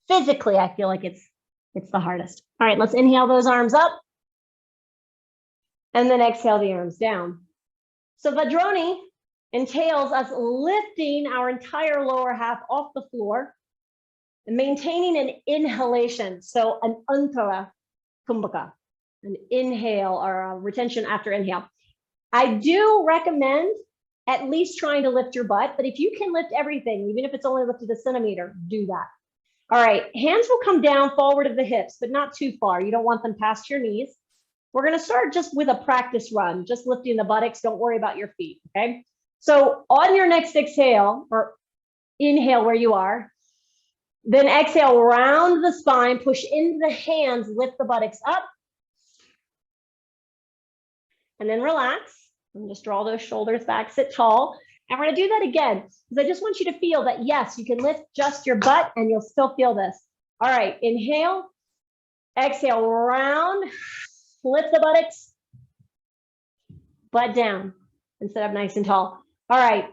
Physically, I feel like it's the hardest. All right, let's inhale those arms up and then exhale the arms down. So Vajroni entails us lifting our entire lower half off the floor and maintaining an inhalation. So an antara kumbhaka, an inhale or a retention after inhale. I do recommend at least trying to lift your butt, but if you can lift everything, even if it's only lifted a centimeter, do that. All right, hands will come down forward of the hips, but not too far. You don't want them past your knees. We're gonna start just with a practice run, just lifting the buttocks. Don't worry about your feet, okay? So on your next exhale, or inhale where you are, then exhale, round the spine, push into the hands, lift the buttocks up, and then relax, and just draw those shoulders back, sit tall. And we're gonna do that again, because I just want you to feel that, yes, you can lift just your butt and you'll still feel this. All right, inhale, exhale, round, lift the buttocks, butt down, and sit up nice and tall. All right,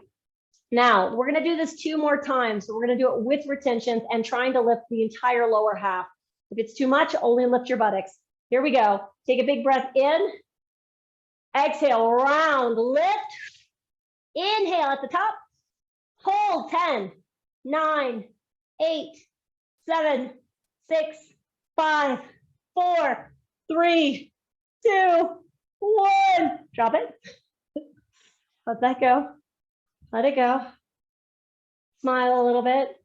now we're gonna do this 2 more times. So we're gonna do it with retentions and trying to lift the entire lower half. If it's too much, only lift your buttocks. Here we go. Take a big breath in, exhale, round, lift, inhale at the top, hold 10, 9, 8, 7, 6, 5, 4, 3, 2, 1. Drop it. Let that go. Let it go. Smile a little bit.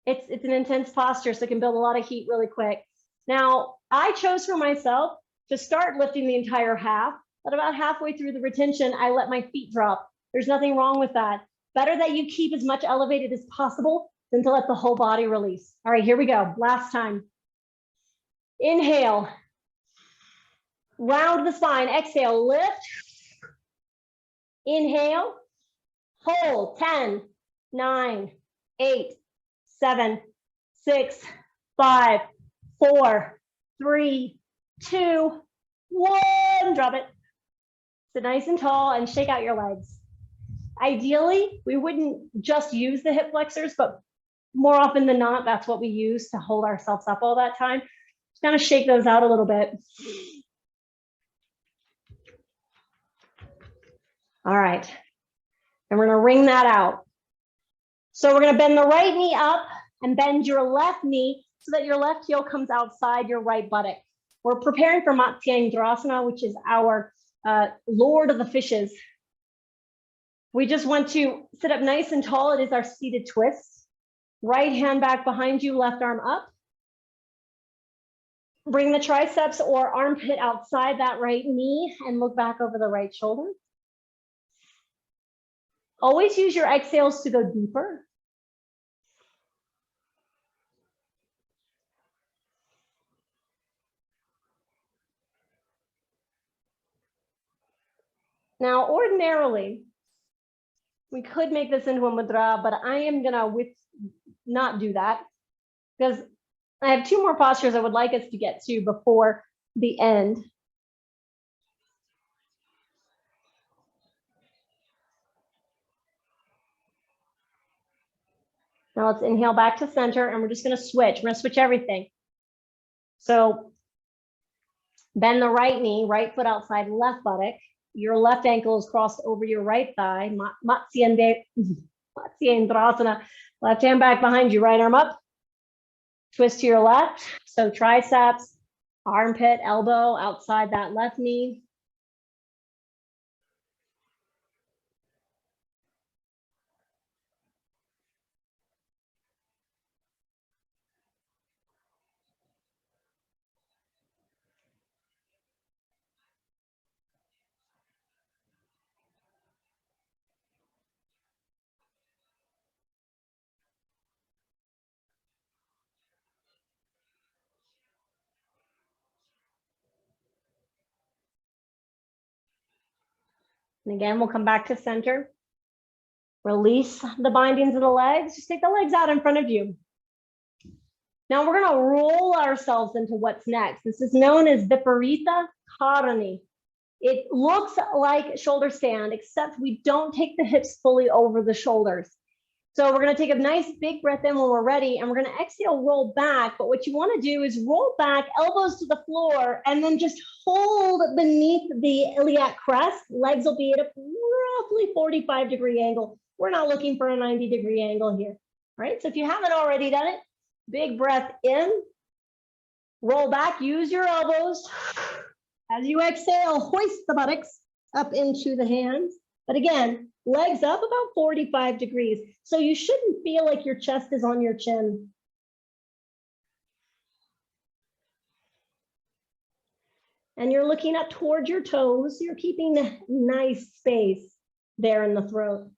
It's an intense posture, so it can build a lot of heat really quick. Now, I chose for myself to start lifting the entire half, but about halfway through the retention, I let my feet drop. There's nothing wrong with that. Better that you keep as much elevated as possible than to let the whole body release. All right, here we go. Last time. Inhale. Round the spine. Exhale, lift. Inhale. Hold. 10, 9, 8, 7, 6, 5, 4, 3, 2, 1. Drop it. Sit nice and tall and shake out your legs. Ideally, we wouldn't just use the hip flexors, but more often than not, that's what we use to hold ourselves up all that time. Just kind of shake those out a little bit. All right, and we're gonna wring that out. So we're gonna bend the right knee up and bend your left knee so that your left heel comes outside your right buttock. We're preparing for Matsyendrasana, which is our Lord of the Fishes. We just want to sit up nice and tall. It is our seated twist. Right hand back behind you, left arm up. Bring the triceps or armpit outside that right knee and look back over the right shoulder. Always use your exhales to go deeper. Now, ordinarily, we could make this into a mudra, but I am gonna not do that because I have 2 more postures I would like us to get to before the end. Now let's inhale back to center and we're just gonna switch. We're gonna switch everything. So bend the right knee, right foot outside left buttock. Your left ankle is crossed over your right thigh. Matsyendrasana. Left hand back behind you, right arm up. Twist to your left. So triceps, armpit, elbow outside that left knee. And again, we'll come back to center. Release the bindings of the legs. Just take the legs out in front of you. Now we're going to roll ourselves into what's next. This is known as Viparita Karani. It looks like shoulder stand, except we don't take the hips fully over the shoulders. So we're going to take a nice big breath in when we're ready, and we're going to exhale, roll back. But what you want to do is roll back, elbows to the floor, and then just hold beneath the iliac crest. Legs will be at a roughly 45-degree angle. We're not looking for a 90-degree angle here. All right, so if you haven't already done it, big breath in, roll back, use your elbows. As you exhale, hoist the buttocks up into the hands. But again, legs up about 45 degrees. So you shouldn't feel like your chest is on your chin. And you're looking up towards your toes. You're keeping a nice space there in the throat.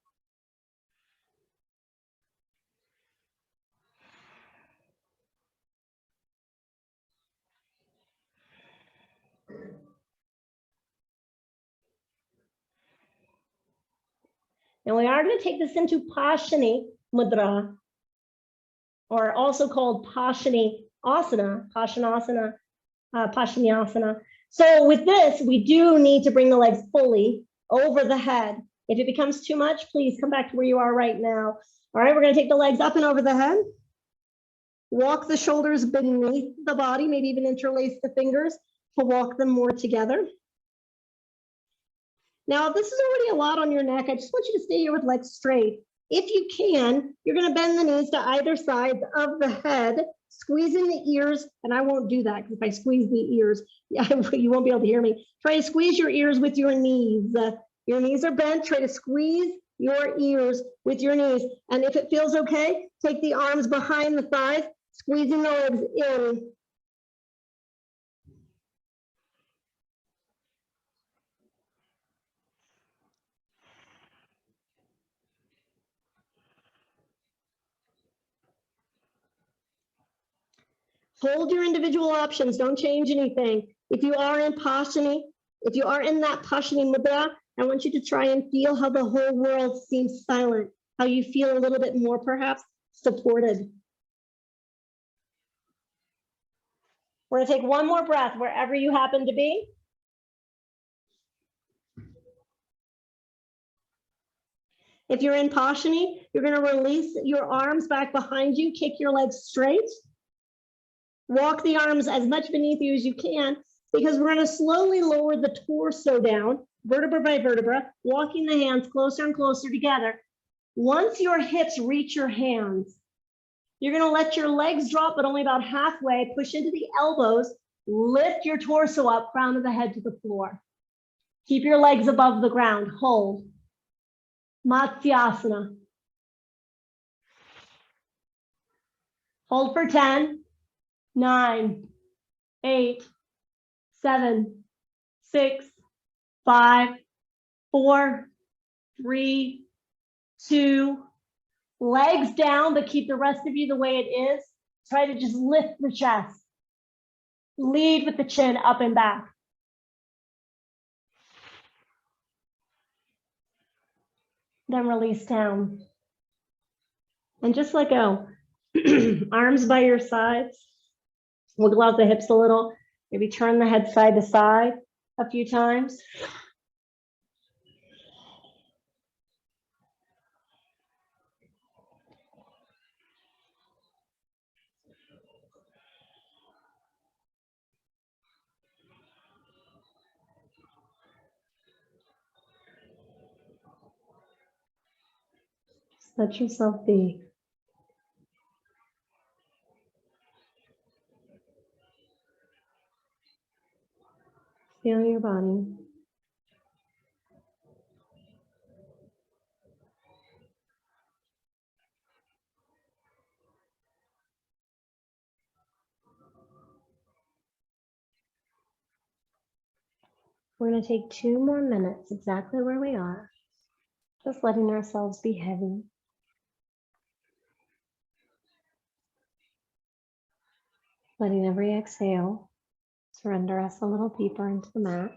And we are going to take this into Maha Mudra, or also called asana, Paschimottanasana. So with this, we do need to bring the legs fully over the head. If it becomes too much, please come back to where you are right now. All right, we're going to take the legs up and over the head. Walk the shoulders beneath the body, maybe even interlace the fingers to walk them more together. Now, if this is already a lot on your neck, I just want you to stay here with legs straight. If you can, you're going to bend the knees to either side of the head, squeezing the ears, and I won't do that because if I squeeze the ears, you won't be able to hear me. Try to squeeze your ears with your knees. Your knees are bent. Try to squeeze your ears with your knees. And if it feels okay, take the arms behind the thighs, squeezing the legs in. Hold your individual options. Don't change anything. If you are in Paschani, if you are in that Paschani Mudra, I want you to try and feel how the whole world seems silent, how you feel a little bit more perhaps supported. We're going to take one more breath wherever you happen to be. If you're in Paschani, you're going to release your arms back behind you, kick your legs straight. Walk the arms as much beneath you as you can, because we're going to slowly lower the torso down, vertebra by vertebra, walking the hands closer and closer together. Once your hips reach your hands, you're going to let your legs drop, but only about halfway. Push into the elbows, lift your torso up, crown of the head to the floor. Keep your legs above the ground. Hold. Matsyasana. Hold for 10, 9, 8, 7, 6, 5, 4, 3, 2, legs down, but keep the rest of you the way it is. Try to just lift the chest. Lead with the chin up and back. Then release down. And just let go. Arms by your sides. Wiggle out the hips a little. Maybe turn the head side to side a few times. Just let yourself be. Feel your body. We're going to take 2 more minutes exactly where we are, just letting ourselves be heavy. Letting every exhale surrender us a little deeper into the mat.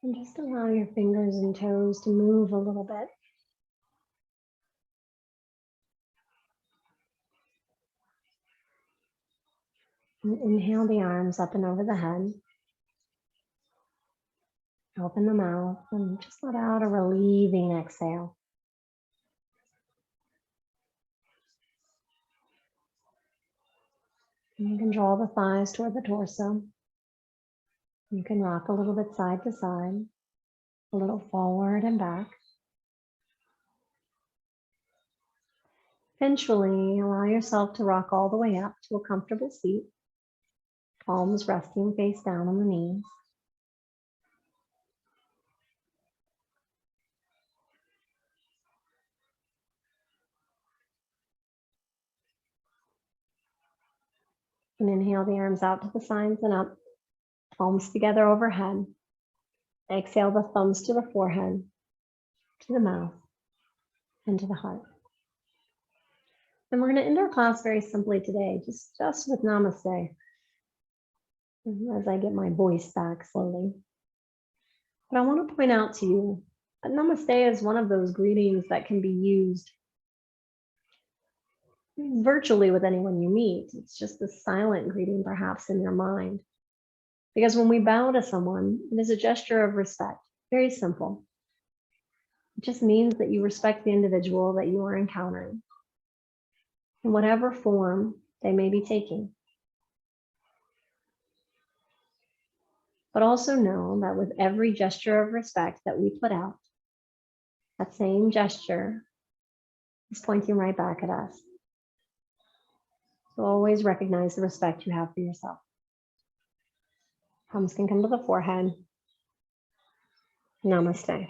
And just allow your fingers and toes to move a little bit. And inhale the arms up and over the head. Open the mouth and just let out a relieving exhale. And you can draw the thighs toward the torso. You can rock a little bit side to side, a little forward and back. Eventually, allow yourself to rock all the way up to a comfortable seat, palms resting face down on the knees. And inhale the arms out to the sides and up, palms together overhead. Exhale the thumbs to the forehead, to the mouth, and to the heart. And we're going to end our class very simply today, just with namaste, as I get my voice back slowly. But I want to point out to you that namaste is one of those greetings that can be used virtually with anyone you meet. It's just a silent greeting, perhaps, in your mind. Because when we bow to someone, it is a gesture of respect, very simple. It just means that you respect the individual that you are encountering, in whatever form they may be taking. But also know that with every gesture of respect that we put out, that same gesture is pointing right back at us. So always recognize the respect you have for yourself. Palms can come to the forehead. Namaste.